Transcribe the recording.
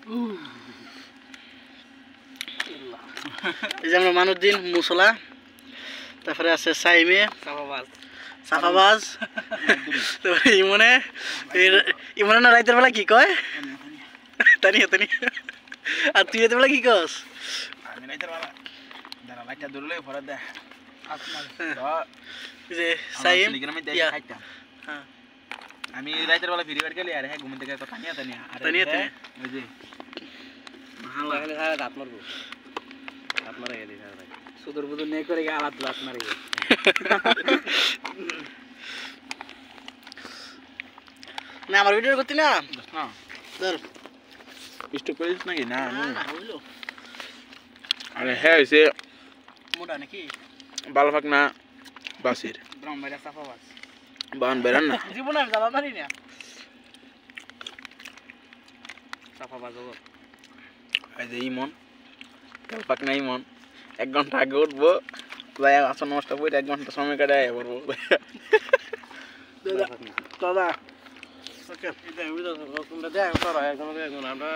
এই যে আমরা মানুদ্দিন মুসলা, তারপরে আছে সাইমে সাফাবাজ, ইমনে ইমনে না রাইতের বেলা কি কয় তানিয়া তানিয়া, আর তুই রাইতের বেলা কি কস? আমি রাইতের বেলা দাঁড়া লাইটটা ধরলে ভরা দেয় যে সাইম আমি রাইতের বেলা ফিরি গেলে আর হ্যাঁ ঘুমে থেকে তানিয়া তানিয়া তানিয়া তানিয়া ওই যে রাত মারবো রাত মারা গেলি সুদূর বুদুর নেই করে আলাদ রাত মারে না আমার ভিডিও করতি না না ধর স্টপ করিস নাকি না বুঝলো আরে হ্যাঁ হয়েছে মোটা নাকি বালফাক না বাসির ব্রাহ্মণবাড়িয়া সাফাবাজ বান বেরান না জীবনে আমি যাবা পারি না সাফাবাজ এই যে ইমন বালফাক না ইমন 1 ঘন্টা আগে উঠবো যাই আসন নষ্ট করে 1 ঘন্টা সময় কাটে আয়া পড়বো দাদা ওকে এটা ভিডিও তোমরা দেখো তো আমরা